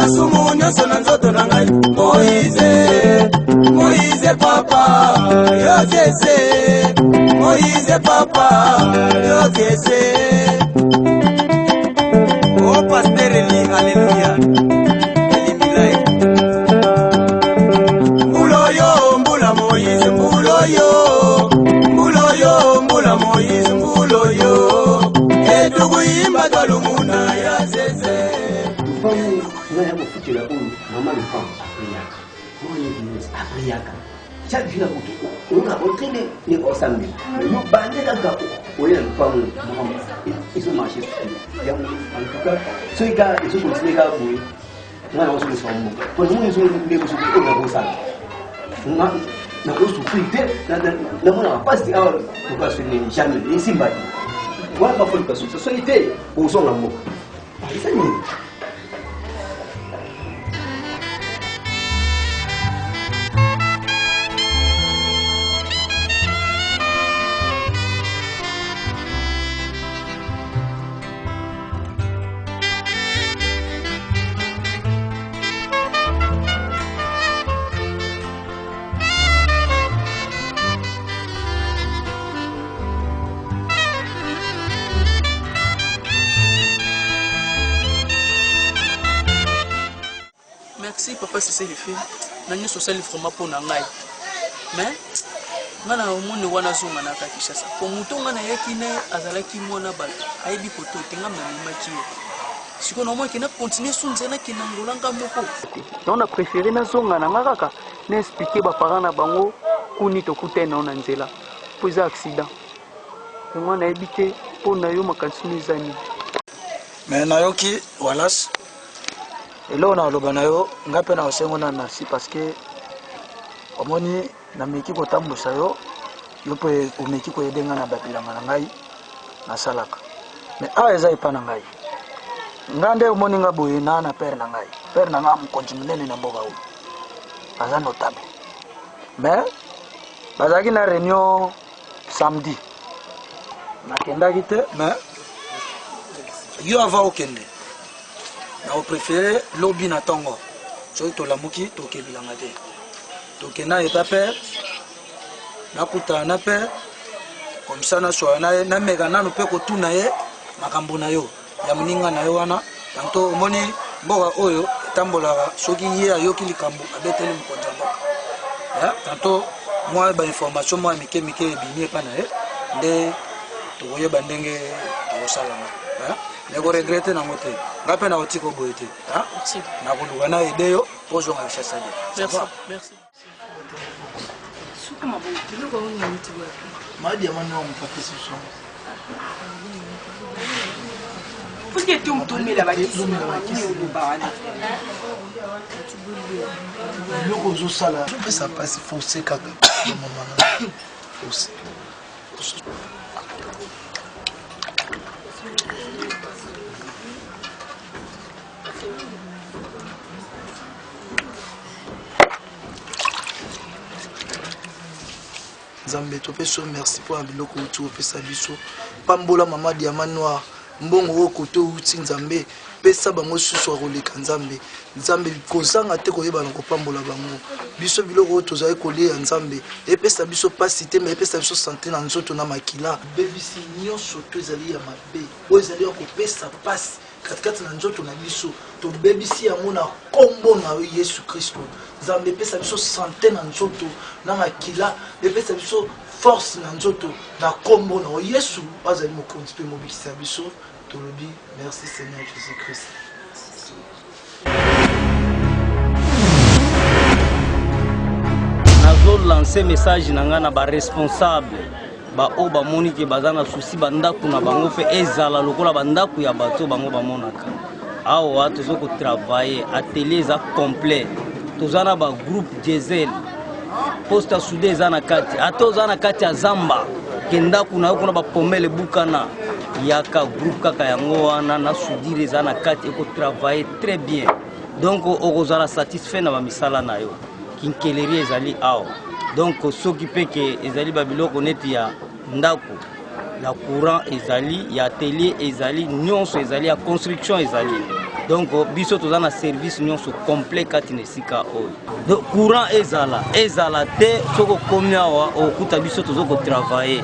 masumu nyonso na nzoto na ngai Moïse papa yokese Moïse papa yokese Oh pasteur Eli alléluia Eli milai mbula Moïse mbula Moïse etugu imba tolumuna ya zeze Nga ya mufiti la ulu, mama ni kama Priaka. Mwa ni binesi, Priaka. Chaque jour, on a entraîné les ensemble. Nous bandons kaka, on est en forme. Ils ont marché. En tout cas, ceux qui ont continué à bouger, on a reçu le somme. Pour nous, ils ont eu des choses qui ont été on a reçu le on n'a pas dit pourquoi ce n'est jamais les sympathies. Moi, pas pour le cas, ce soit été au son l'amour. C'est mieux. Merci papa c'est le fait. Nani social vraiment pour nangai. Mais ngana omone wana zonga na Kinshasa. Ko mutonga na yakine azalaki mona bal. Aibi koto tenga mama ki. Siko na moi kina continuer sunzena kinangolanga moko. Donc on a préféré na zonga na ngaka na expliquer ba parents na bango kuni to kutena na nzela. Pour accident. Moi na habité pour na yo makantini zani. Mais nayoki walas elo na loba na yo ngape na osengo na merci parce que omoni na meki ko tambusa yo pe omeki ko yedenga na bapilanga na ngai na salaka mais a eza ipa na ngai ngande omoni nga boye na père na ngai père na nga mkontinue na mboka o aza notable mais bazaki na réunion samedi na kendaki te mais yo avant okende na préféré lobby na tongo so to lamuki to kebilanga te to kena eta père na kuta na père comme ça na so na mega na no pe ko tuna ye makambo na yo ya muninga na yo wana tanto moni mboka oyo tambola soki ye ayoki likambo abeteli mkonza mboka ya tanto moi ba information moi mike bini pa na ye nde to ye bandenge to salama ya ne ko regrette na mote ngape na otiko boete ha na ko luwana ideyo pozo nga shasa de merci suka mabo ndiko wona mitiwa madi ya mano mpaka sisi parce que tu me la baki tu me bana loko zo sala ça passe forcé kaka maman aussi Nzambe topé so merci pour biloko tu opesa biso pambola mama diamant noir mbongo koto uti nzambe pesa bango susu roleka nzambe kozanga te koyeba na kopambola bango biso biloko tozali kolia nzambe epesa biso pasi te mais epesa biso santé na nzoto na makila bebisi nyonso to ezali ya mabe oyo ezali ya kopesa pasi katikati na nzoto na biso to bebisi yango na kombo na Yesu Kristo nzambe epesa biso santé na nzoto na makila epesa biso force na nzoto na kombo na Yesu azali mokonzi pe mobikisa biso tolobi merci Seigneur Jésus Christ. Nazo lancer message nanga na ba responsable ba o ba monike bazana souci bandaku na bango pe ezala lokola bandaku ya bato bango bamonaka awa tozoko travailler atelier za complet tozana ba groupe diesel posta soudé za na kati atoza na kati ya zamba kenda kuna kuna ba pomele bukana yaka groupe kaka yango wana na soudire za na kati eko travailler très bien donc okozala satisfait na ba misala na yo kinkeleri ezali awa donc soki peke ezali babiloko neti ya ndako ya courant ezali ya atelier ezali nyonso ezali ya construction ezali donc biso toza na service nyonso complet kati na esika oyo. Donc courant ezala te soko komi awa okuta biso tozokotravaille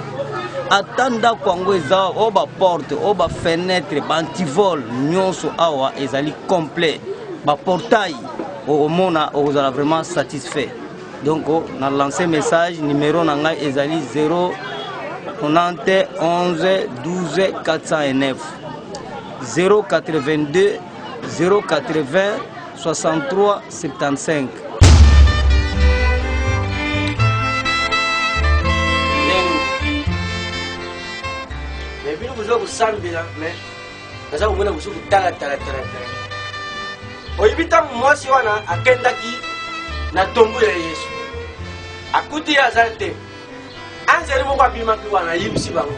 ata ndako yango eza o baporte o bafenetre baantivol nyonso awa ezali complet baportail omona okozala vraiment satisfait. Donc na lancé message numéro na ngai ezali 090 11 12 409 082 080 63 75. bino kuzo kusambila me naza kumona kuzo kutala oyibita mwasi wana akendaki na tombo ya Yesu akuti ya zante anzeli moko abimaki wana yibisi bango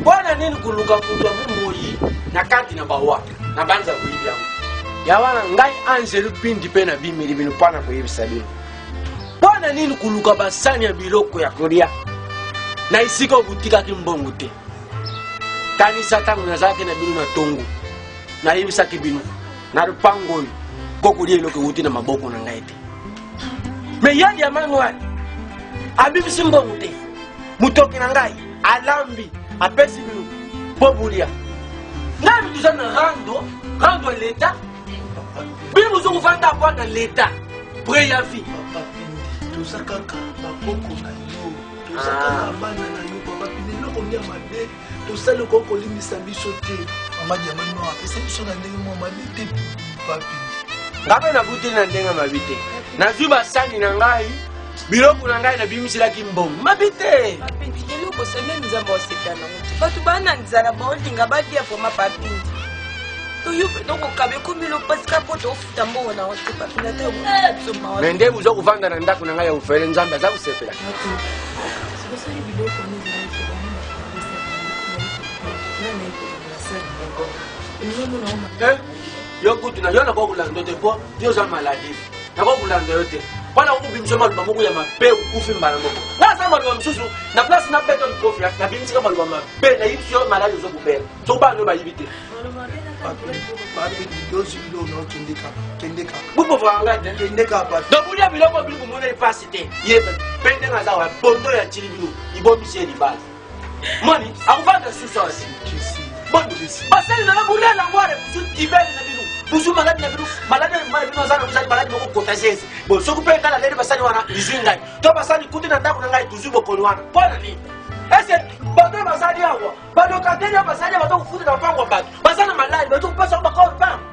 bona nini kuluka mutu amumoyi na kati na bawa na banza kuyibi yango ya wana ngai anzeli pindi pe na bimili bino pana kuyibisa bino bona nini kuluka basani ya biloko ya kolia na isiko butikaki mbongo te kanisa tangu nazalaki na bino na tongo nayebisaki bino na lupango oyo kokolia eloko euti na maboko na ngai te me yadi ya mano wana abimisi mbongo te mutoki na ngai alambi apesi bino mpo bulia ngai tuza na rando ya leta bino bozokufanda mpo na leta pre ya vie toza kaka maboko na yo toza kaka bana na yo papa pine eloko ndia mabe tosali kokolimisa biso te mamadi ya mano apesa biso na ndenge mwa mabe te papi ngape nabuteli na ndenge mabe te nazwi basani na ngai biloko na ngai nabimiselaki mbongo mabe te eloko semeni nzambe wasekana muti bato bana nzala baolinga balia vraimen papindi toyope tokokabe komilo pasika mpo tofuta mbongo na ote papinda te me nde buza kuvanda na ndako na ngai ya ufele nzambe aza kusepela yo kutu na yo nakokulanda te mpo yo oza maladive nakokulanda yo te mpona kokubimisa maluba moko ya mabe okufi mbala moko nga aza maluba mosusu na place na beto likofi nabimisika maluba mabe nayibisi yo maladi ozokubela sokobana yo bayibi te dobulia biloko bili komona epasi te yeba mpe ndenge aza wa bondo ya tili bino ibomisi ye libala moni akuvanda susu asi basali nanga bulela ngware busu ibele na bino busu maladi na bino maladi bino aza na busali maladi moko contagiese bon soki mpe kala leli basali wana izwi ngai to basali kuti na ndako na ngai tuzwi bokoli wana mpona nini ese bato basali awa balokateli basali bato kufuta na pango bato baza na maladi bato kupasa bakao pango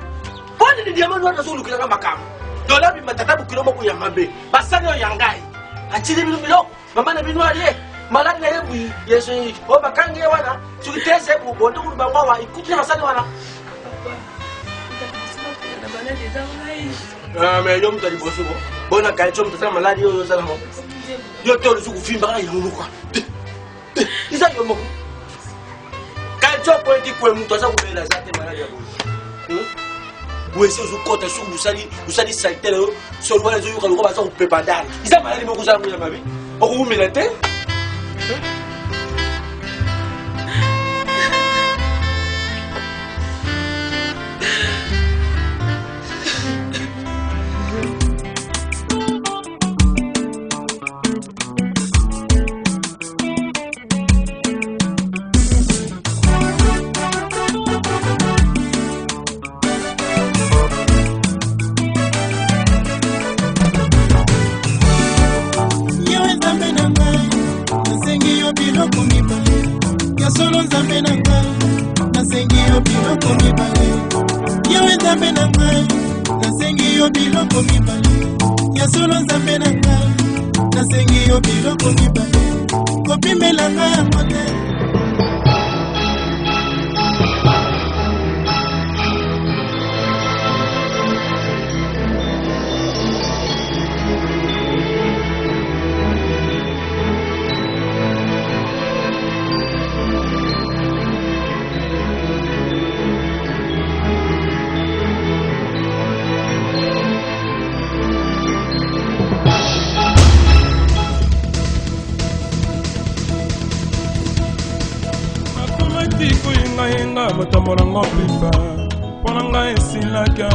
mpona nini diamani wana azolukilanga makambo dolabi matata bukilo moko ya mabe basali oyo ya ngai atili bino biloko mama na bino alie maladi na yebu yesu o bakangi ye wana soki tese bondo kulu bango awa ikuti na basali wana mais yo mutu aliboso bo bona kalcho mutu asala maladi oyo ozala moko yo te olusu kuvimba kaka yango moko iza yo moko kalcho po eti kwe mutu aza kubela aza te maladi ya boyo wese ozokota soki usali saltere oyo solo wana ezoyoka lokola baza kopepa dala iza maladi moko ozala ngoya mabe okokumela te Ponanga esilaka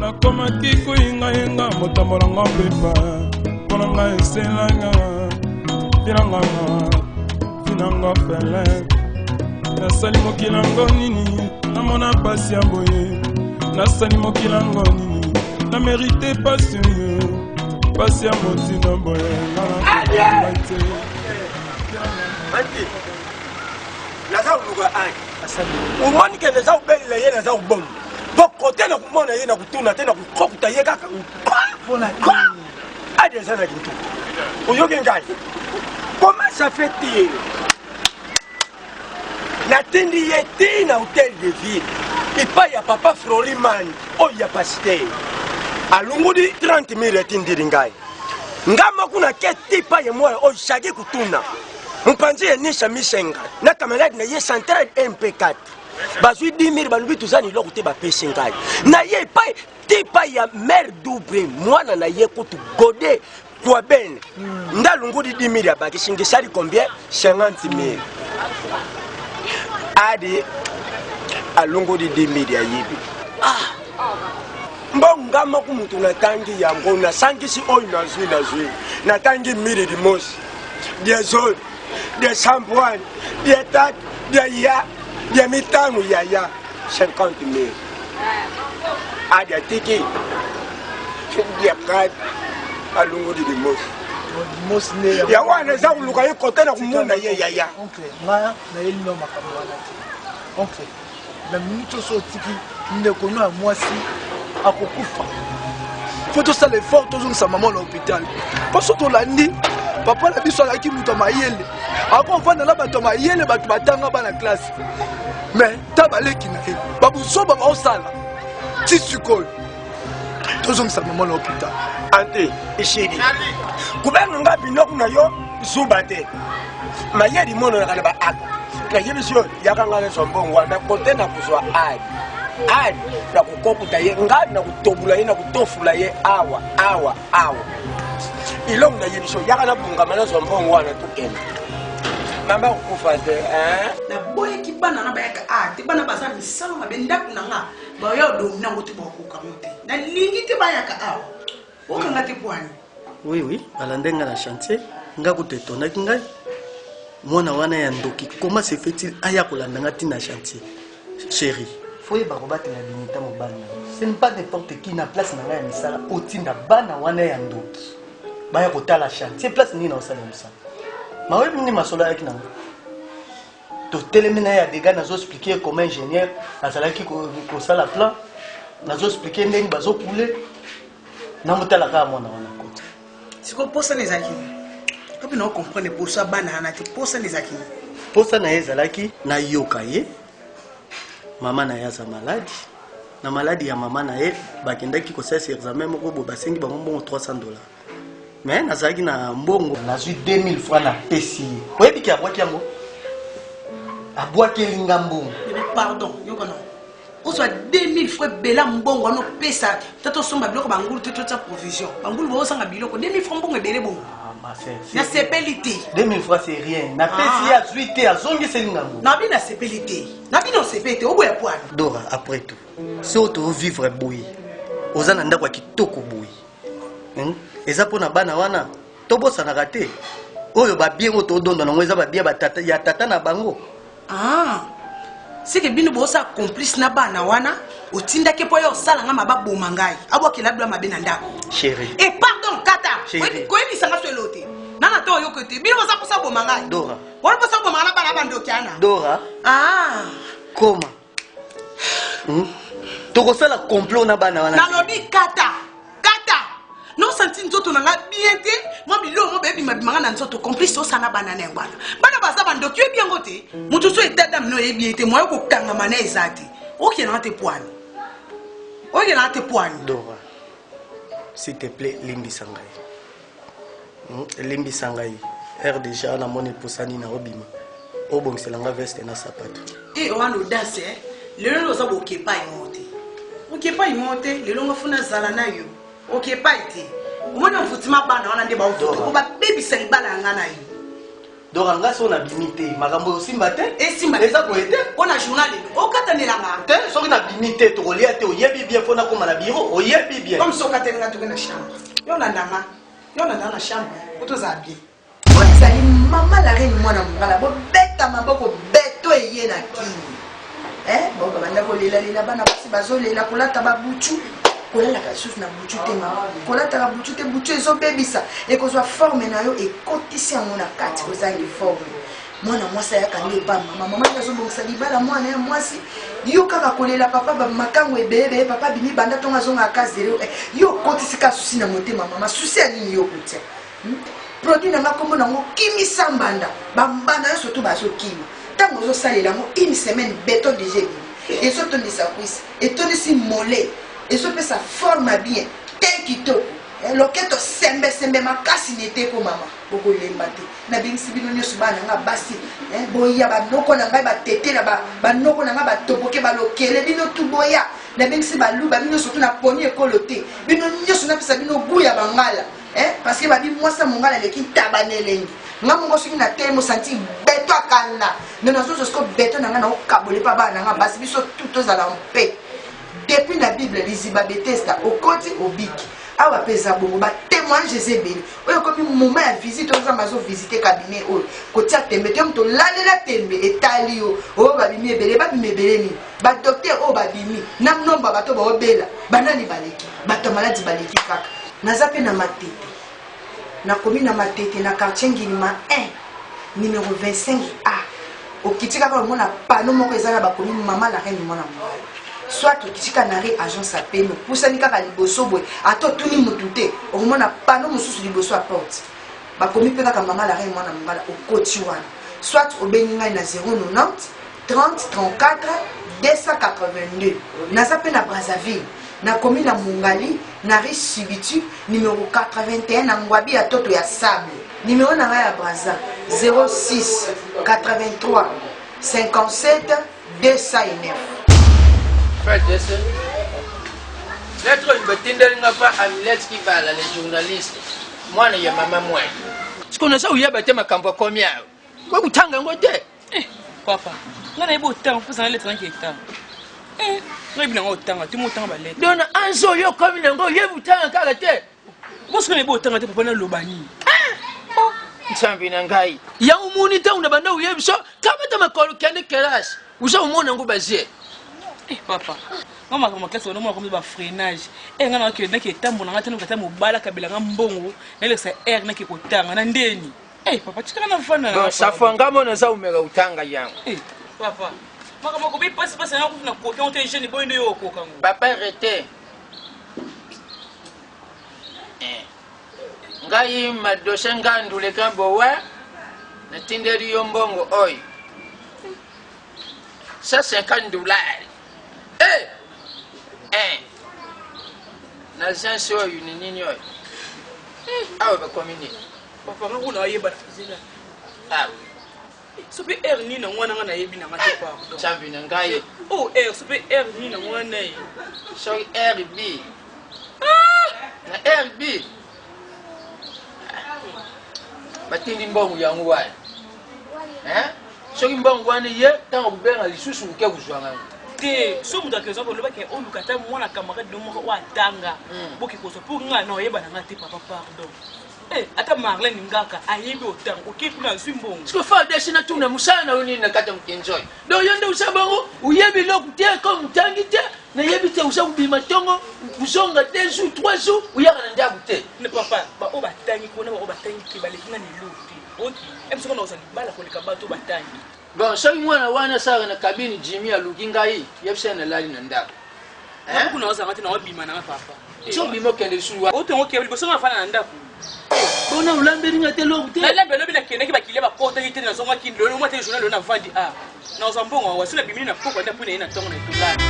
nakomaki kuyingayenga motambolanga mpepa Ponanga esilaka Tiranganga Finanga fele Nasali mokilango nini Namona pasi ya boye Nasali mokilango nini Na mérité pasi Pasi ya motina boye Anti Naza uluga ani Umani ke naza ubeli la ye naza ubomu Bokote na kumona ye na kutuna Tena kukokuta ye kaka Adi ya sana kintu Uyoge ngai Comment ça fait-il Natendi yeti na hôtel de ville Et pas ya papa Froliman Oh ya pasteur Alungudi 30 000 etindi ngai Ngama kuna keti pa ya moya Oh shage kutuna Mpanzi ya nisha misenga Na kamaladi na ye centrale MP4 Bazui 10 000 balubi tuzani loko te ba pese ngai Na ye pa Tipa ya mère double Mwana na ye kutu gode Kwa bene Ndalungudi 10 000 ya baki Shingisari combien 50 000 Adi alungudi 10 000 ya yibi Mbongama kumutu natangi yango Nasangisi oyi nazwi Natangi miri di mosi Dia zone Dia shampuan Dia tat Dia ya Dia mitangu ya 50 000 Adi atiki Dia kat Alungudi di mosi Ya wane za uluka ye kote na kumuna ye ya Oncle, nga na ye lino makambo wana te. Oncle, na minute so tiki ndeko no ya mwasi akokufa. Faut to sala effort to zongisa maman na hôpital. Parce to landi papa na biso alaki muto mayele. Ako vanda na bato mayele bato batanga bana classe. Mais tabaleki na ye. Babu so ba osala. Ti sukol. To zongisa maman na hôpital. Ante, ishidi. Kubenga ngapi noku na yo zubate. Mayeri mono na kana ba ak. Na yebisyo yakanga na sombongo na kote na kuswa ad na kukokuta ye ngapi na kutobula ye na kutofula ye awa. Ilong na yebisyo yakana bunga mana sombongo na tukenda. Mama kufa de na boye ki bana na bayaka te bana baza misalo mabenda kunanga ba yo do na ngoti ba ko kamote na lingi te bayaka okanga te pwani. Oui, alandenga na chantier nga kutetona kingai mwana wana ya ndoki comment se fait-il aya kolandanga tina chantier chérie foye ba robate na binita mobana ce n'est pas n'importe qui na place na nga ya misala otinda bana wana ya ndoki baya kotala chantier place ni na osala misala mawe mini masolo ya kinanga to telemina ya dega nazo expliquer comment ingénieur azalaki ko sala plan nazo expliquer ndenge bazo couler na mutala ka mwana wana kota siko posa les aki Quand on comprend les posa banana te posa les aki posa na ezalaki na yoka ye mama na yaza maladi na maladi ya mama na ye bakendaki ko sasa examen moko bo basengi bango mbongo $300 mais nazalaki na mbongo nazwi 2000 francs na pesi oyebi ki abwaki yango abwaki elinga mbongo pardon yoko non on soit 2000 francs bela mbongo no pesa tato somba biloko bangulu toto ta provision bangulu bo sanga biloko 2000 francs mbongo ebele bongo ma sœur na sepelité 2000 francs c'est rien na pesi ya zuite azongi selinga mbongo na bina sepelité na bina sepelité obo ya poani Dora après tout si auto vivre boui ozana ndako kitoko boui eza pona bana wana tobosa te oyo babie ngo to dondo na ngweza babie batata ya tata na bango c'est que bino bosa complice na bana wana otinda ke poyo sala nga mababo mangai aboki labla mabena ndako chérie et pardon kata ko ebi sanga selote nana to yo côté bino bosa posa bo mangai Dora wala posa bo mangana bana bando kiana Dora koma toko sala complot na bana wana nalobi kata non senti nzoto nanga bien te mo bilo mo bebi mabimanga na nzoto complice o sana bana na ngwana bana baza bando kyo bien ngote mutu so etada mino ebi te mo ko kanga mana ezati oke na te poani Dora s'il te plaît limbisa ngai déjà na moni posani na obima obongiselanga veste na sapato wana odase lelo loza bokepa imote lelo ngafuna zala na yo okepa ite umona mfutima bana wana nde baufuta ko ba baby sel bana ngana yo donc anga so na bimité makambo osimba te esimba eza koete mpona journal okatanelanga te soki na bimité tokolia te oyebi bien mpo nakoma na biro oyebi bien comme so okatanela toke na chambre yo na ndanga na chambre otozala bien ozali mama la reine mwana mongala bobeta maboko beto eye na kini boka banda kolelalela bana basi bazolela kolata babutu kolalaka lisusu na butu te mama kolataka butu te butu ezobebisa ekozwa forme na yo ekotisi yango na kati kozangi forme mwana mwasi ayaka nde epa mama azobongisa libala mwana ya mwasi yo kaka kolela papa makango ebebe papa bimi banda ntongo azonga akazere yo okotisika susi na motema mama susi ya nini yo kotia produit nanga kombo nango kimisa mbanda bambanda yo surtout bazokima ntango ozosalela yango une semaine beton déjà ebimi ezotondisa kwisi etondisi mole ezopesa forme bien te kitoko loketo sembe makasi nete ko mama bokolemba te nabingisi bino nyonso bana nga basi boya banoko na ngai batetela banoko na ngai batoboke balokele bino tu boya nabingisi baluba bino surtout na poni ekolo te bino nyonso napesa bino gu ya bangala parce que babi mwasa mongala leki tabanelengi nga mongo soki na te mosanti beto akanda me nazozo siko beto na nga na okabole pa bana nga basi biso tout ozala mpe depuis la Bible liziba Bethesda okoti obiki awa pesa bongo ba témoin Jézabel oyo komi moment ya visite oza mazo visiter cabinet oyo kotia tembe te mto lalela tembe etali yo oyo babimi ebele ni ba docteur oyo babimi na nomba bato ba obela banani baleki bato maladi baleki kaka naza pe na matete na komi na matete na quartier Ngilima 1 numéro 25A okitika ka mona pano moko ezala bakomi mama la reine mona mwana soit okitika na re agence apeno pusani kaka liboso boye ato tuni mutu te okomona pano mosusu liboso a porte bakomi mpe kaka mama la reine mwana mongala okoti wana soit obengi ngai na 090 30 34 282 naza mpe na Brazzaville nakomi na Mongali na rue Subitu numéro 81 na Ngwabi ya toto ya sable numéro na ngai ya Brazza 06 83 57 209. Frère Jason, lettre une bêtine n'a pas Amilette qui va là, les journalistes. Moi, il y a maman moi. Ce qu'on a ça, où il y a bâti ma campo combien? Quoi, vous t'en gangotez? Papa, on a beau temps pour s'en aller tranquille. On a bien autant, tout le temps balai. Donne un zo yo comme une go, y'a vous t'en caractère. Parce qu'on est beau temps pour prendre le bani. Ngai. Il y a un moniteur, on a bandé où il y a ça. Quand tu m'as collé, quel est classe? Vous avez un monde en go basé. Papa, maman comme classe on a comme ba freinage. Ngana ke nake tambo na ngata ngata mobala kabila ngambongo na ile sa air nake kotanga na ndeni. Papa tika na mfana na. Safa ngamo na za umega utanga yangu. Papa, maka mako bi passe na kuna ko on te jeune boy ndo ko kango. Papa arrêtez. Ngai madoshe ngandule kambo wa na tinderi yombongo oi. Ça $50. Na jansi oyo ni nini oyo? Awe ba komini. Papa ngako na yeba zina. Supe air ni na mwana ngana yebi na ngate pa. Chambi na ngai. Air supe air ni na mwana yi. So RB. Na RB. Batindi mbongo yangu wa. So mbongo wana ye tango kubenga lisusu uke kuzwanga. So muda kezo ko lobake o lukata mwana camarade de moko wa tanga boki ko so pour nga na yeba na ngate papa pardon ata Marlene ngaka ayebi otanga okikuna nsimbongo siko fa desina tuna musana uni na kata mkenjoy do yende usabango uyebi lokutie ko mtangi te na yebi te usabima tongo usonga 2 jours 3 jours uyaka na ndabu te ne papa ba o batangi ko na ba o batangi ki bale kinga ni luti oti emsoko na osali bala ko likabato batangi. Bon, so mwana wana sara na kabini Jimmy alukinga hii yebse na lali na ndako. Kuna wasa ngati na wabima na papa. So bimo kende suwa. Oto ngoke bali bosonga fana na ndako. Bona ulambeli ngate lo te. Na lambe lobi na kende ki bakile ba kota yite na zonga kindo lo mwate journal na vandi Na uzambongo wa sina bimini na poko nda pune ina tongo na itulana.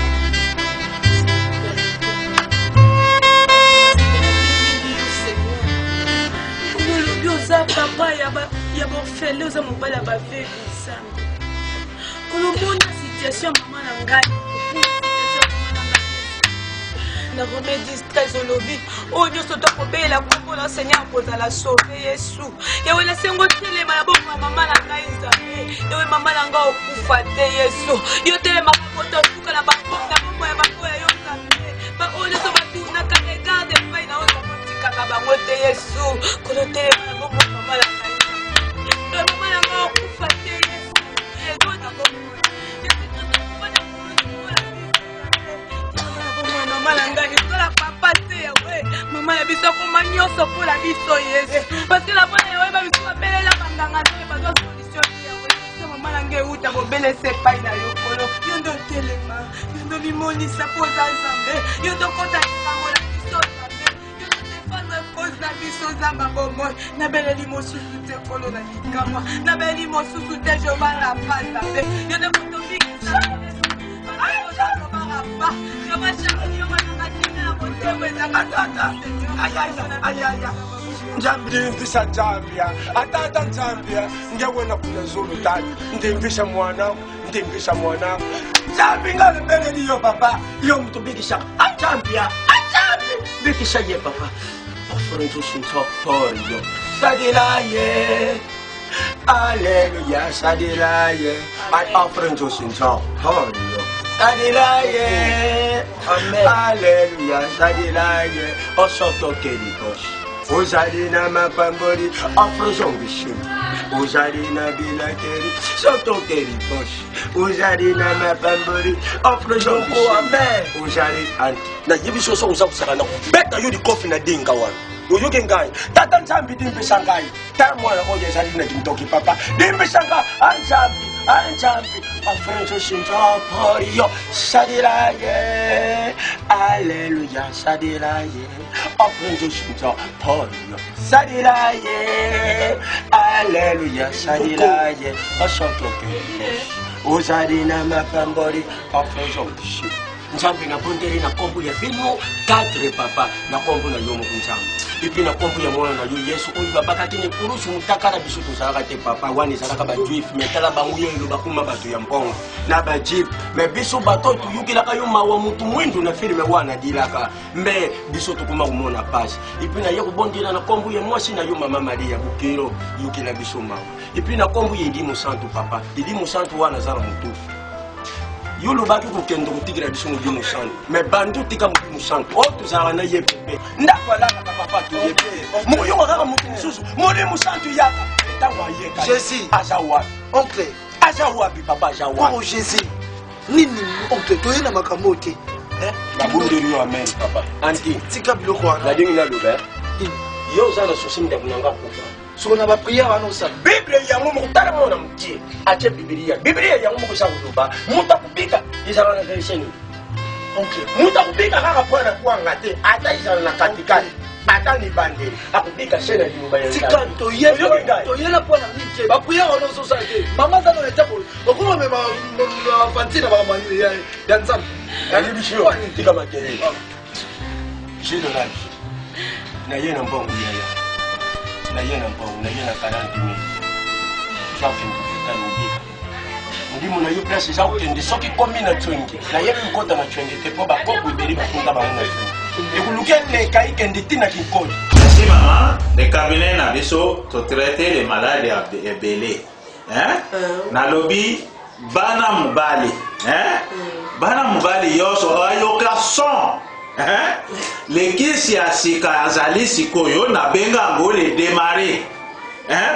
Yoza papa ya bofele oza mobala baveli nsambo kolomona situation mama na ngai na remedi stress olobi oyo nyonso tokobela kombo na seigneur kozala sauve yesu yawe nasengo telema na bomba mama na ngai nzambe yawe mama na ngai okufa te yesu yo telema kotosuka na bombo ya bango ya yo nzambe baoyo nyonso batunaka regarde epai na oyo bakotikaka bango te yesu kolo telema na bombo mama na ngai yawe mama na ngai okufa te yesu malanga etola papa te yawe mama ya biso akoma nyonso mpola biso yesu parceke na mpona yawe babiso babelela banganga te bazwa solution te yawe so mama nanga euta kobelesa epai na yo kolo yo ndo telema yo ndo bimonisa mpo oza nzambe yo ndo kota lisango na biso nzambe yo ndo defendre cause na biso nzamba bomoi nabeleli mosusu te kolo na likamwa nabeleli mosusu te jobala pa nzambe yo ndo kotobikisa ndimvisa Zambia atata Zambia ngewena kuna zulu tani ndimvisa mwanangu Zambia ngalimbeleli yo papa yo mtu bikisha Zambia bikisha ye papa offering to for yo sadilaye Hallelujah sadilaye I offering to for yo Sadilaye, amen. Hallelujah, Sadilaye, Osoto Kerikos. Ozalina mapambori, Afroson Bishim. Ozalina Bilakeri, Soto Kerikos. Ozalina mapambori, Afroson Bishim. Amen. Ozali and na yibiso so uzabusana. Better you the coffee na dinga one. You can guy. Tata Zambi dimbe sangai. Tamwana oye Zalina dimtoki papa. Dimbe sanga Anjambi, Afroso Shinto Porio, Sadilaye, Hallelujah, Sadilaye, Afroso Shinto Porio, Sadilaye, Hallelujah, Sadilaye, Osoto Kerikos, Ozadina Mapambori, Afroso Shinto. Nzambe na bondeli na kombo ya vino 4 papa na kombo na yomo kunzambe epi na kombo ya mwana na yo Yesu oyo babakaki ne kurusu mutakala biso tozalaka te papa wani ezalaka bajuif metala bango yo eloba kuma bato ya mbongo na bajip me biso bato tuyukilaka yo mawa mutu mwindu na filme wana dilaka mbe biso tukuma kumona pasi epi na ye kubondela na kombo ya mwasi na yo mama Maria bukiro yukila biso mawa epi na kombo ya Edimu Santu papa Edimu Santu wana zala mutufu yulu baki kukendo kutigira biso mu Edimu Santu me bandu tika mu Edimu Santu o tuzala na yepe ndakwalaka papa tu yepe mu yo kaka mutu mususu mu Edimu Santu yaka etangwa yeka Jésus azawa oncle azawa bi papa azawa ko Jésus nini oncle to yena makamote babundiri yo amen papa anti tika biloko wana ladingi na lobe yo zana sosinda kunanga kufa sona ba prière anosa Bible yango mutara mona mtie ache Biblia yango mukusa kuloba mutakubika izala na version okay mutakubika kaka pona kuanga te ata izala na katikati ata ni bande akubika shena nyumba ya tika to yela pona nike ba prière anosa sa te mama zana na table okuma mema fantina ba mani ya danza ali bishio tika makere jino na na yena mbongo ya na yena mbongo na yena 40,000 chaque ndika ndimo na yo place za ukende soki komi na twingi na yebe mkota na twingi te po ba kopu iberi bakunda bango na twingi ekulukele kaike nditina kikodi merci maman le cabinet na biso to traiter les maladies ebele na lobby bana mubali bana mubali yoso ayoka son lekisi ya sika azali sikoyo na benga ngole démarrer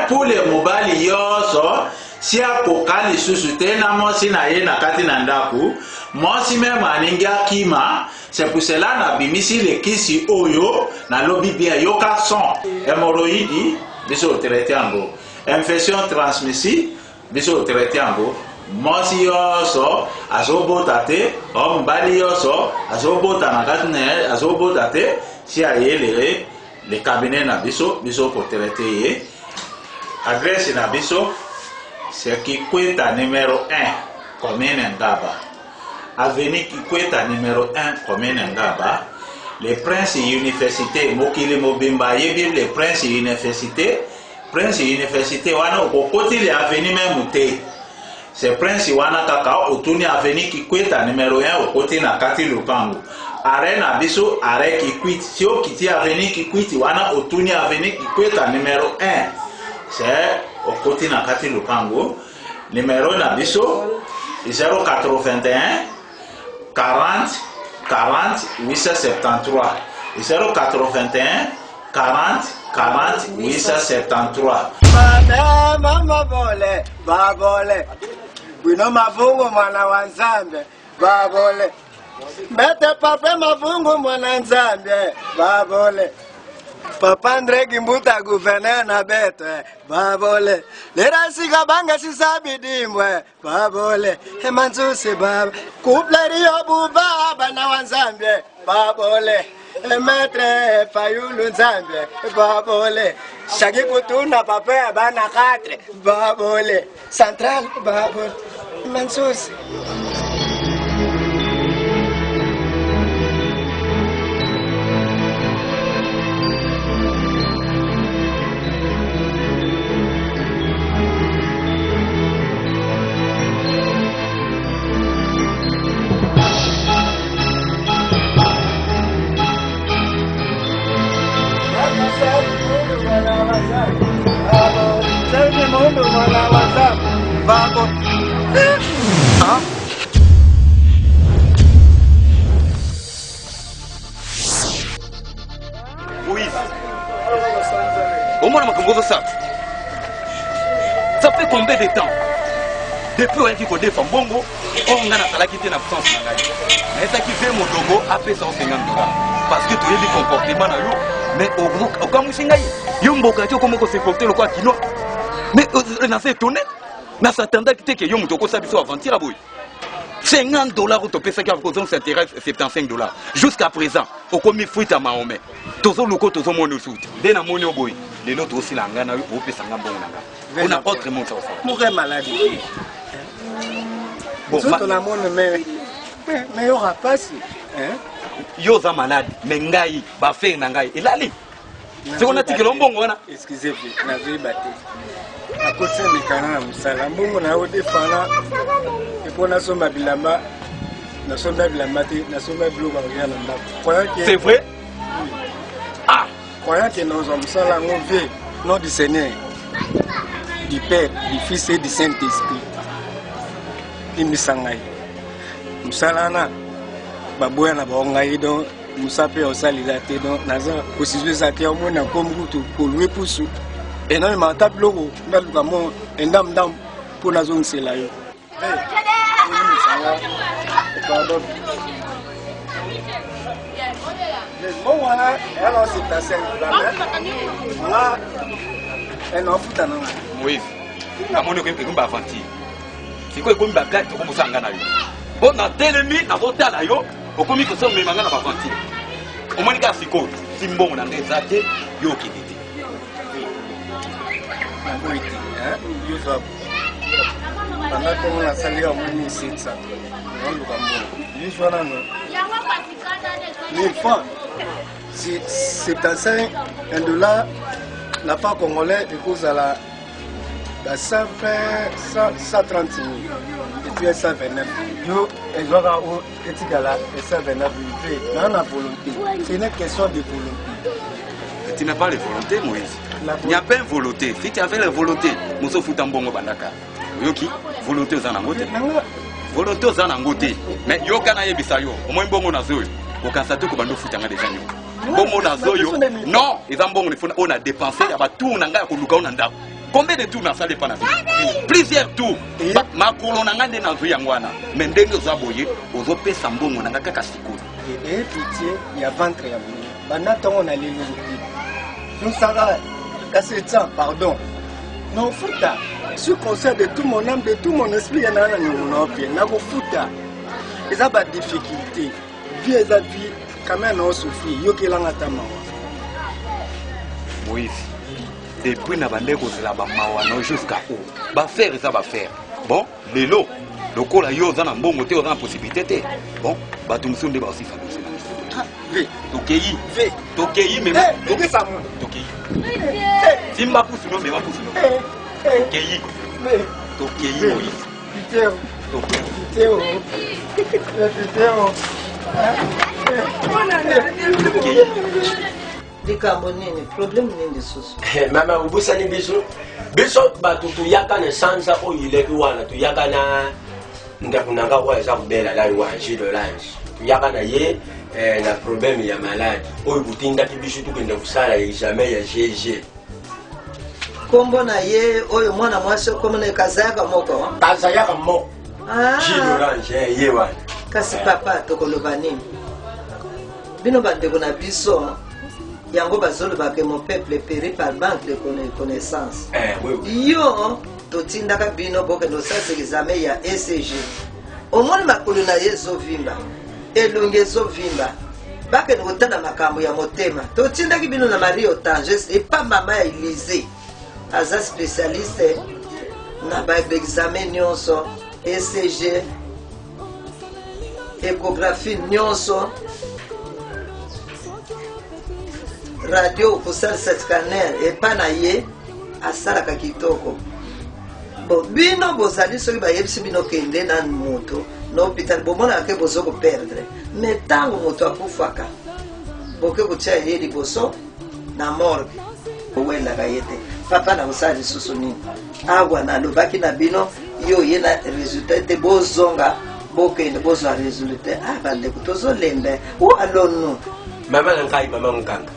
pour les mobali yoso si akoka lisusu te na mosi na ye na kati na ndaku mosi meme aningi akima c'est pour cela na bimisi lekisi oyo na lobi bien yoka son hémorroïde biso traité yango infection transmissible biso traité yango mosi yoso azobota te mobali yoso azobota na kati na ye azobota te si ayelere le cabinet na biso ko traité ye adresse na biso c'est Kikweta numéro 1 commune Ngaba avenue Kikweta numéro 1 commune Ngaba les princes université mokili mobimba yebi les princes université wana okoti le avenue même te c'est prince wana kaka otuni avenue Kikweta numéro 1 okoti na kati lupango arène na biso arrêt Kikwit. Si o kiti avenue Kikwit wana otuni avenue Kikwit numéro 1. C'est au côté na kati Lupango. Numéro na biso 081 40 40 873. 081 40 40 873. Mama bole, babole. Wino mavungu mwana wa Nzambe, babole. Mete pape mavungu mwana Nzambe, babole. Papa Andre Gimbuta gouverneur na bete, babole. Lera siga banga sisabidimwe, babole. Hemanzusi baba, couple rio buba bana wa Nzambe, babole. Maître Fayulu Nzambe, babole. Shagi kutuna papa bana 4, babole. Central, babole. Mansusi. Oui. Au moins, on ça. Ça fait combien de temps? Depuis qu'on défend Bongo, on a la quitté la puissance. Mais ça qui fait mon dogo a fait 150 $. Parce que tu as des comportements dans l'eau. Mais au cas où c'est il y a un bocatio comme on s'est porté le quoi qui mais on s'est étonné. On s'attendait que tu aies un bocatio qui soit aventure à bout. $50 au topé, ça qui a causé 75 $. Jusqu'à présent, au commis fruit à Mahomet. Tous les locaux, tous les monde sous. Dès la monnaie au boy, les nôtres aussi l'angana, au pé sangam bon. On n'a pas autre monde ça. Mourir maladie. Bon, on a mon mais il y aura pas si. Yoza malade, mais ngai, ba faire nangai. Il a li. C'est qu'on a dit que l'on bon wana. Excusez-moi, na vie batté. À côté de Kana Musala, bon na o defana. Et pour na somba bilamba, na somba bilamba te, na somba bleu ba rien là. C'est vrai? Ah, croyant que nous sommes ça on vit nom du Seigneur, du Père, du Fils et du Saint-Esprit. Imisangai. Musalana baboya na baongai donc musape osalisa te donc naza osizwe zate omona kombutu kolwe pusu et non mata blogo ndaluka mo endam ndam pour na zone c'est là yo pardon bon voilà alors c'est ta scène là elle en fout non oui na moni ko ko ba fanti siko ko mba black ko musanga na yo bon na telemi na botala yo okomi ko so memanga na ba fanti o moni ka siko simbo na ngezate yo kiditi na boiti hein yo va pendant que on a sali au moins 700 on le cambo yo soit non 1000 francs si c'est $1 la part congolais et cause à la ça fait 130 000 et puis 129 yo et j'aurai au etikala et 129 000 dans la volonté c'est une question de volonté. Tu n'as pas les volontés, Moïse. Il n'y a pas de volonté. Si tu avais la volonté, nous sommes foutus en bon bandaka. Yoki, volonté aux anangote. Volonté aux anangote. Mais yo kana yebisayo. Au moins bon on a zoé. Au kansato ko bando futanga des agneaux. Bon on a zoyo. Non, ils ont bon on a dépensé. Il y a tout nanga ko luka on anda. Combien de tours n'a ça pas na vie? Plusieurs tours. Ma kolonanga de na zo yangwana. Mais ndenge zo aboye, ozo pesa mbongo nanga kaka sikuru. Et pitié, il y a ventre ya moni. Banato on a les nous savons casser ça, pardon. Non, fouta. Je conseille de tout mon âme, de tout mon esprit, il y en a un qui n'a pas fouta. Ils ont pas de difficulté. Vie et la vie, quand même, on souffre. Yo qui l'a atama. Moïse. Depuis na bande ko la ba mawana jusqu'à où? Ba faire ça va faire. Bon, lelo. Lokola yo za na mbongo te za na possibilité. Bon, ba tumsunde ba aussi fa. V. Tokeyi. V. Tokeyi mais Tokeyi ça moi. Tokeyi. Simba pousse non mais va pousse non. Tokeyi. Tokeyi Moïse. Putain. Tokeyi. Putain. Putain. likambo nini problème nini lisusu mama ubusani biso bato tuyaka na sanza oyo ileki wana tuyaka na ndeko nanga oyo eza kobela lai wa jus de lange tuyaka na ye na problème ya malade oyo butindaki biso tukende kosala examen ya gg kombo na ye oyo mwana mwasi okomona kazayaka moko jus de lange ye wana kasi papa tokoloba nini bino bandeko na biso yango bazolobaka mon peuple péri par manque de connaissance yo totindaka bino bokende osasa examen ya ECG omoni makolo na ye ezovimba elongi ezovimba bakende kotala makambo ya motema totindaki bino na Marie Otanges epa mama ya Élysée aza spécialiste na baexamen nyonso ECG échographie nyonso radio kosalisa scanner epa na ye asalaka kitoko bon bino bozali soki bayebisi bino kende na moto na hôpital bomonaka ke bozo koperdre mais ntango moto akufaka boke kotia ye liboso na morgue owelaka ye te papa na kosala lisusu nini awa nalobaki na bino yo ye na résultat te bozonga bokende bozwa résultat bandeko tozolembe o alonu mama na ngai mama mokanga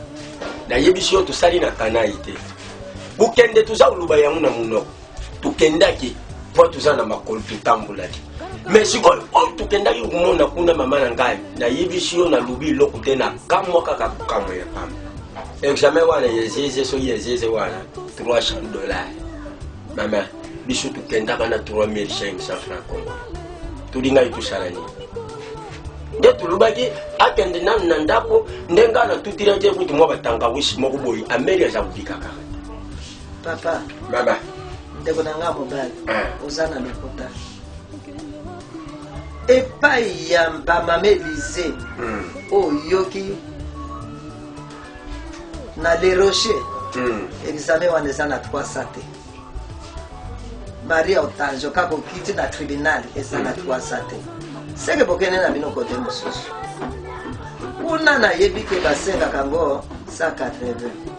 nayebisi yo tosali na kanai te bokende toza koluba yango na monoko tokendaki mpo toza na makolo totambolaki mais sikoyo oyo tokendaki komona kuna mama na ngai nayebisi yo nalobi eloko te na kamwa kaka kokamwa ya pamba examen wana yezeze soki yezeze wana $300 mama biso tokendaka na 3500 francs congo tolingai tosala nini nde tolobaki akende nanu na ndako ndenga na tutira te kuti mwa batangawisi moko boyi ameli aza kobika kaka papa mama ndeko na nga mobali oza na lokota epai ya bamama Élysée oyoki na Le Rocher examen wana eza na 300 te Marie Otanges kaka okiti na tribunal eza na 300 te seke bokende na bino kote mosusu kuna nayebi ke basengaka yango 180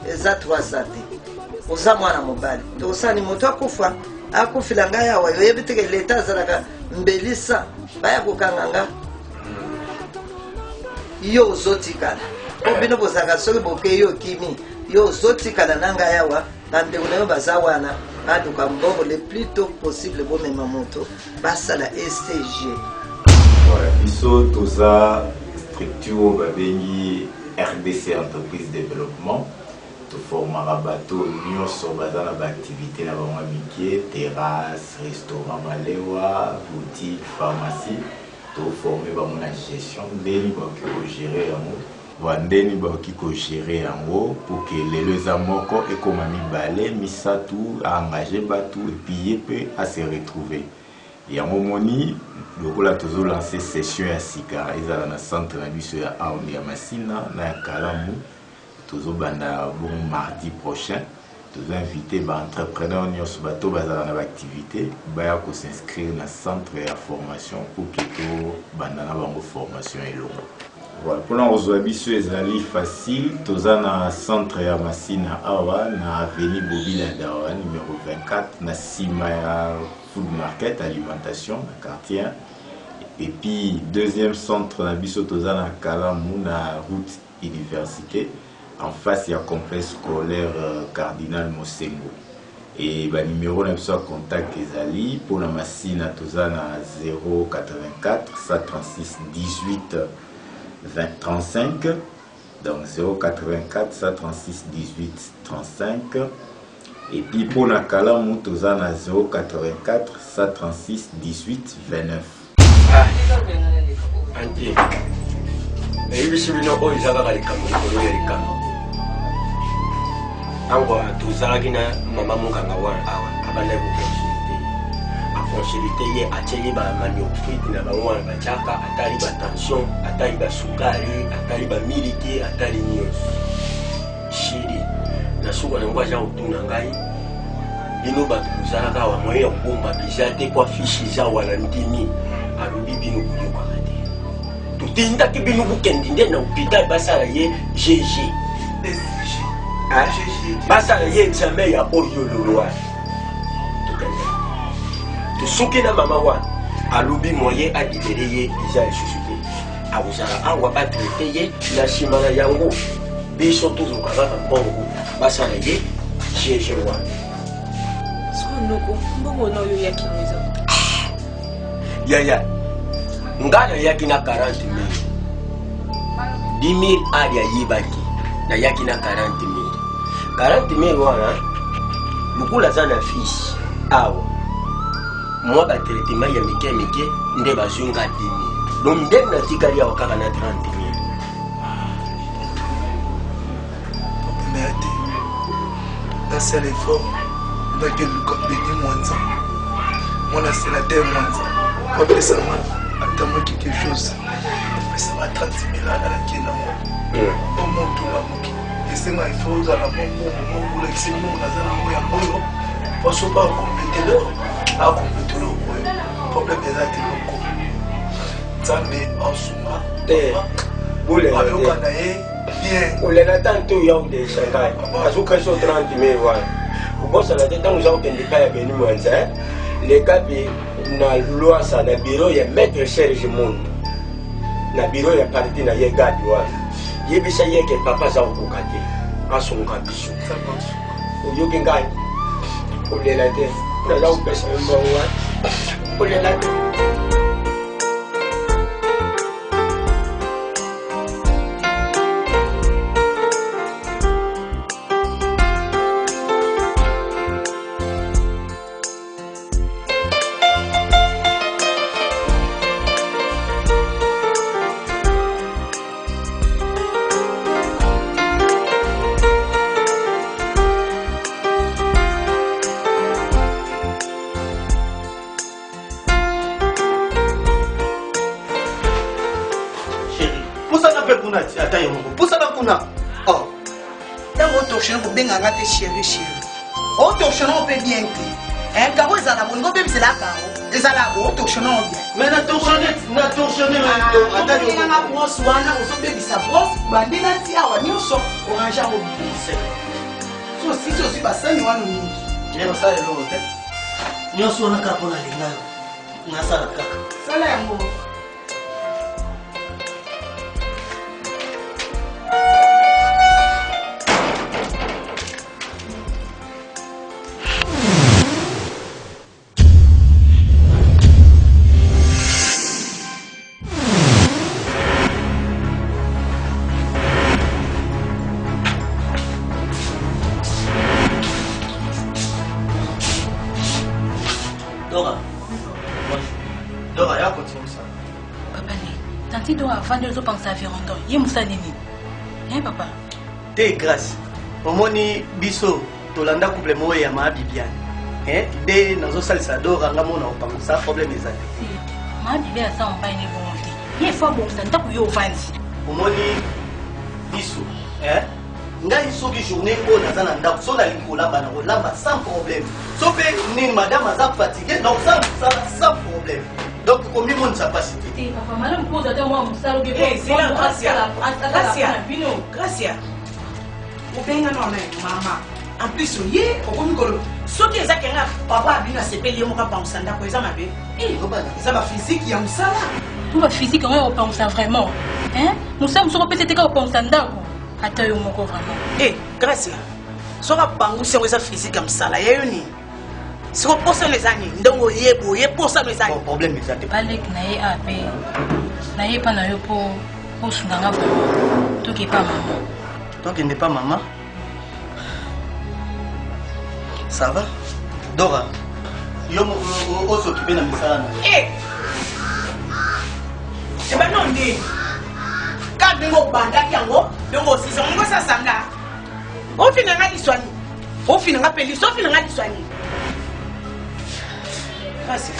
eza 300 te oza mwana mobali tosani moto akufa akufila ngai awa yoyebi teke leta azalaka mbelisa baya kokanganga yo ozotikala po bino bozalaka soki boke yo kimi yo ozotikala na ngai awa bandeko na yo baza wana baluka mbongo le plus tôt possible bomema moto basala ECG biso toza structure babengi RDC entreprise développement toformaka bato nyonso baza na baactivité na bango mike terrasse restaurant malewa boutique pharmacie toforme bango na gestion ndeni bakoki kogere yango ndeni bakoki kogere yango pour ke lelo eza moko ekoma mibale misatu aengage bato epui ye mpe ase retrouver yango moni lokola tozo lancer session ya sika ezala na centre na biso ya arme ya Masina na ya Kalamu tozo banda bon mardi prochain tozo invité ba entrepreneur nyonso bato bazala na activité baya ko s'inscrire na centre ya formation pour que to banda na bango formation elongo. Voilà, pour l'ozwa biso ezali facile toza na centre ya Masina awa na avenue Bobila Dawa numéro 24 na sima ya food market alimentation na quartier. Et puis deuxième centre na biso toza na Kalamu na route université en face il y a complexe scolaire Cardinal Mosengo. Et ba numéro na biso contact ezali pour la Masina toza na 084 136 18 20 35, donc 084 136 18 35. Et puis pour la Kalamu toza na 084 136 18 29. Anti ebisu bino oyo ezalaka likambo likolo ya likambo ango tozalaki na mama mokanga wana awa abanda kokonsulite akonsulite ye atyeli bamaniofrite na bango wana batiaka atali batension atali basukali atali bamiliki atali nyonso shiri nasuka nango aza kotuna ngai bino bato bozalaka awa moye ya kobomba biza te kwa fishi eza wana ndimi alobi bino koyokaka te totindaki bino bokende nde na hôpital basala ye GG basala ye examen ya oyololo wana tokende tosuki na mama wana alobi moyen alibere ye eza lisusu te akozala awa batraite ye na nsima na yango biso tozoka kaka mbongo basala ye GG wana noko mbongo na oyo yaki mweza yaya ngana yaki na 40 000 ali ayibaki na yaki na 40 000 wana lukula aza na fils awa mwa batraitement ya mike nde bazwinga 10 000 donc nde natikali awa kaka na 30 000 merde nasala effort ndaki luka beni mwanza mwana sénateur mwanza wapesama atama quelque chose pesama 30 000 alaki nango omuntu lamoki esenga ifo ozala molakisi bino naza nango yango oyo poso bakompletele akompletele oyo problème eza te loko nzambe ausuma ayokana ye bien olela tanto yaude shangai azukaso 30 000 wana obosala te ntango oza kokende epai ya beni mwanza lekapi na lwasa na biro ya maître Serge Mondo na biro ya parti na ye gadi wana yebisa yeke papa aza kokoka te asonga biso oyoki ngai olela te naza kopesa mbongo wana olela te benganga te chéri otoshona ope bien te kako ezala bolingo obebisela kako ezala otoshona bien mais na torshonenganga brosse wana ozobebisa brosse bandena ti awa nyonso orange yango bise so sisi ozwi basani wana mingi osala eloko te nyonso wana kaka mpona lingayo nasala kaka sala yango afandi ozopangisa virondo ye mosala nini papa te grâce omoni biso tolanda couple moko ya maa bibiane nde nazosalisa doranga mona opangisa problème eza te maa bibiane asa mopai ne bongo te ye fo abongisa ndako yo ovandi omoni biso ngai soki journée oyo naza na ndako so nalingi kolamba na kolamba sans problème so mpe nini madame aza fatigué donc sans problème donc combien monde ça passe te papa madame pose ata mwa mosala Gracia obenga nona mama en plus ye okomi kolo soki ezaki nga papa abino asepeli ye moko apangisa ndako eza mabe eza baphysique ya mosala to baphysique yango opangisa vraiment mosala mosoko mpe teteka opangisa ndako ata yo moko vraiment Gracia soki apangwisi yango eza physique ya mosala yeyo nini siko posano eza nini ndongo oye posano eza nini problème eza te baleki na ye ape na ye epa na yo mpo osunganga vraiment tokepa mama tokende pa mama ça va Dora yo osokipe na misala na ebano nde ka ndenge obandaki yango ndenge osisa mongo sasanga ofinanga liswani ofinanga mpe liso ofinanga liswani kasi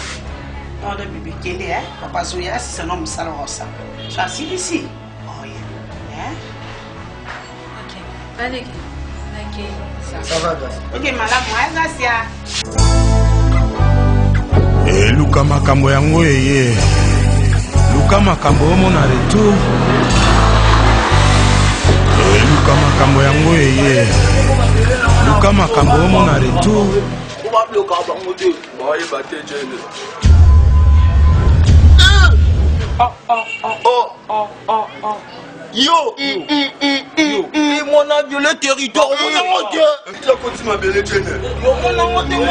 oda bibi kende papa zoya asisa no mosala rosa so asilisi baleki nake ça va Gracia ok malamu Gracia eluka makambo yango eye luka makambo omona retour luka makambo yango eye luka makambo omona retour Yo, mon a violé le territoire, mon a monté. Tu as continué ma belle chaîne. Yo, mon a monté, mon a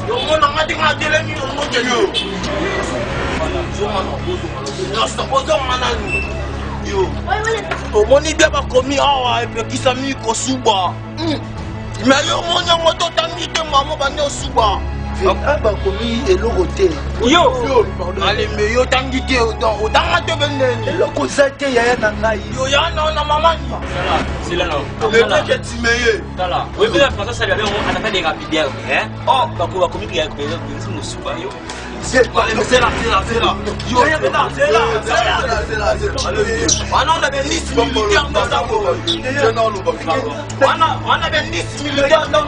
yo, mon a monté, ma télé, mon monté, yo. Yo, mon idée va commis, ah, et puis qui s'est mis au souba. Mais yo, mon a monté, t'as mis de maman, va au souba. bakomi eloko te yo alembe yo tangi te otanga te benene eloko za te yaya na ngai yo ya na mamani leketimeye tala oyebela français sali yango ataka de rapide hein oh bakomi ya kopeza benzi mosuba yo c'est là yo on a des listes militaires dans sa on a des listes militaires dans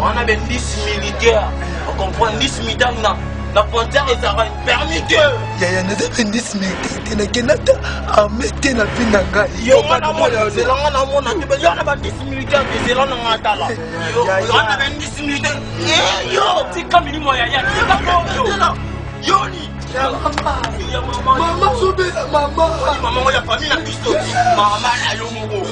on a des listes militaires on comprend listes militaires la frontière est permis que yaya naza pe listes militaires te nakendata armé te na mpe na ngai yo wana mona zelanga na mona te yo na ba listes militaires te zelanga na tala yo wana ba listes militaires yo tika milimo yaya tika yo ni mama sobela mama ya famille na biso mama na yo moko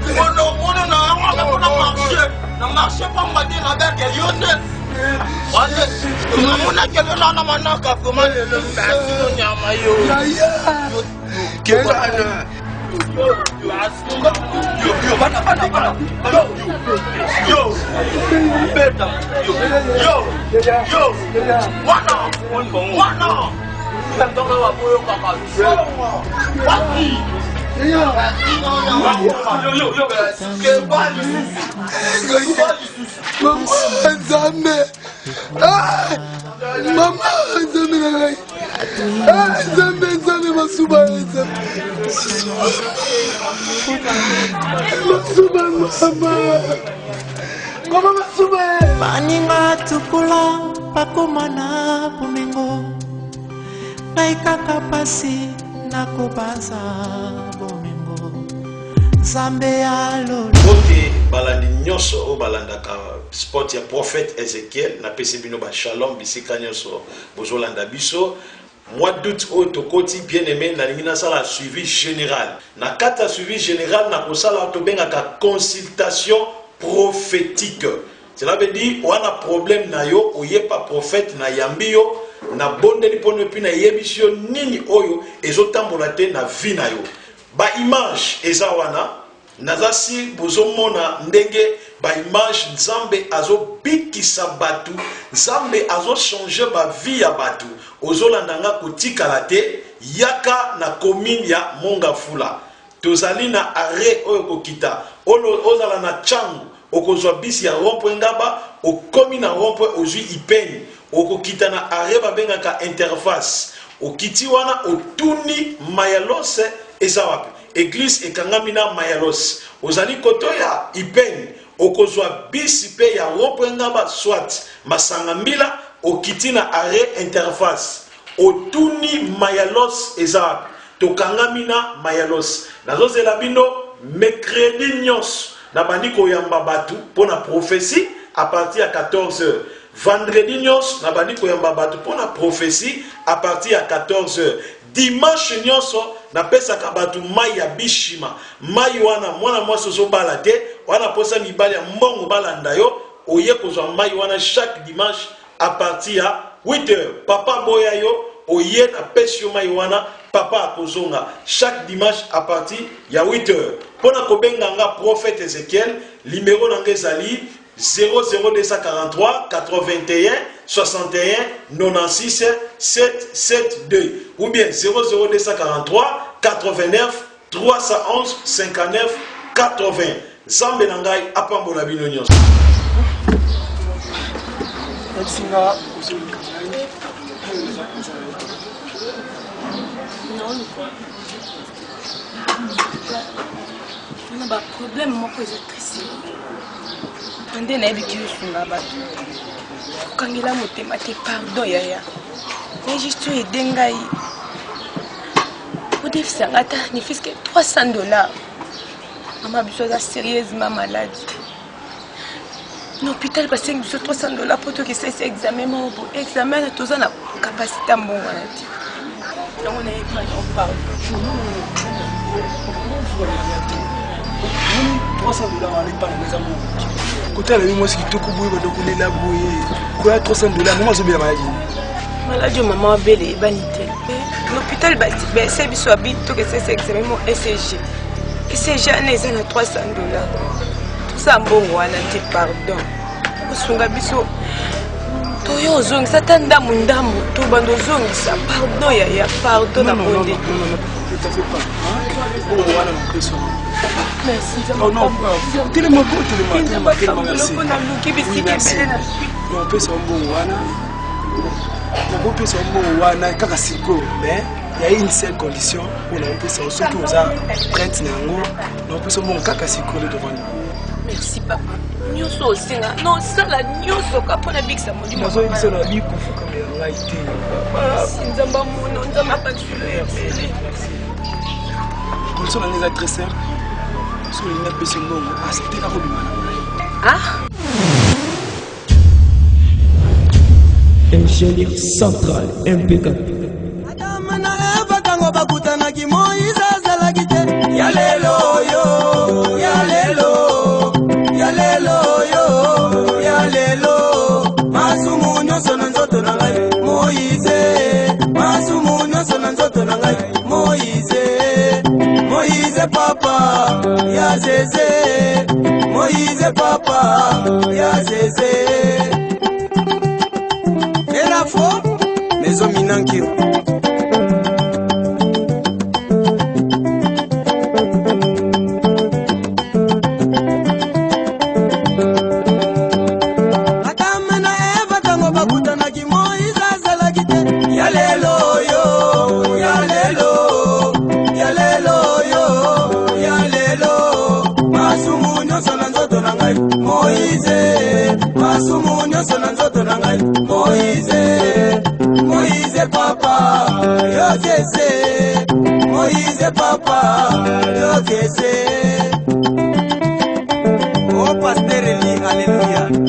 Mono na marché pas maté na berge yonne on a quelqu'un là na manaka comment le merci nyama yo kela yo bana yo beta yo wana ndonga wa boyo kaka wapi nzambe mama nzambe na ngai nzambe masuba masuba mama masuba baninga tukula bakomana bomengo ngai kaka pasi nakobaza bote balandi nyonso oyo balandaka sport ya prophète Ezekiel napesi bino bashalom bisika nyonso bozolanda biso mois d'août oyo tokoti bien aimé nalingi nasala suivi général na kati ya suivi général nakosala tobengaka consultation prophétique cela veut dire wana problème na yo oyepa prophète na yambi yo na bondeli mpono epi na yebisi yo nini oyo ezotambola te na vie na yo ba image eza wana nazasi bozomona ndenge ba image nzambe azobikisa batu nzambe azochange ba vie ya batu ozolandanga kotikala te yaka na commune ya Mongafula tozali na arrêt oyo kokita ozala na changu okozwa bisi ya rond-point Ngaba okomi na rond-point ozwi ipeni okokita na arrêt babengaka interface okiti wana otuni mayalose eza wapi église ekangami na mayalose ozali koto ya ipeni okozwa bisi pe ya rond-point Ngaba soit masanga mbila okiti na arrêt interface otuni mayalose eza wapi tokangami na mayalose nazozela bino mercredi nyonso na bandi koyamba batu pona prophétie à partir à 14h vendredi nyonso na bandi koyamba batu pona prophétie à partir à 14h dimanche nyonso na pesaka batu mai ya bishima mai wana mwana mwasi ozobala te wana posa mibali ya mbongo balanda yo oye kozwa mai wana chaque dimanche à partir à 8h papa boya yo oye na pesi yo mai wana papa akozonga chaque dimanche à partir ya 8h pona kobenganga prophète Ezekiel numéro nanga ezali 00243 81 61 96 772 ou bien 00243 89 311 59 80 Zambe nangai apambola bino nyonso. On a un problème, moi, que j'ai tressé. Ande na yebi ki yosunga bato. Kokangela motema te pardon yaya. Mais juste aider ngai. Au défi nga ta ni fiske $300. Maman biso est sérieusement malade. L'hôpital parce que biso $300 pour que c'est examen mon beau examen na toza na capacité mbongo na ti. Donc on est pas on parle. $300 à l'épargne mes amours. Côté la moi ce qui te coupe donc on est là quoi $300 maman zo bien maladie. Maladie maman belle banité. L'hôpital c'est biso habite to que c'est examen mon ECG. ECG ana eza na $300. Tout ça mbongo wana te pardon. Osunga biso toyo ozongisa ta ndambo to bando ozongisa pardon ya pardon na bonde. Non, ne t'en fais pas. Bon voilà mon pression. Merci. Oh non, tellement beau, tellement merci. Non, on peut se bon wana. On peut se bon wana kaka siko, mais il y a une seule condition où on peut se surtout aux prête nango, on peut se bon kaka siko le devant. Merci papa. Nyoso osinga. Non, ça la nyoso kapona bikisa modi. Nazo bikisa na biku fuka me right. Nzamba mono, nzamba pas sur le. Condition est très simple. Sur les personnes non accepter la robe. Ah. Ingénieur central impeccable. Moïse papa ya zeze, Moïse papa ya zeze. Et la fois, les hommes inankiro. Moïse papa yo kese, Moïse papa yo kese. Oh pasteur Eli, alléluia.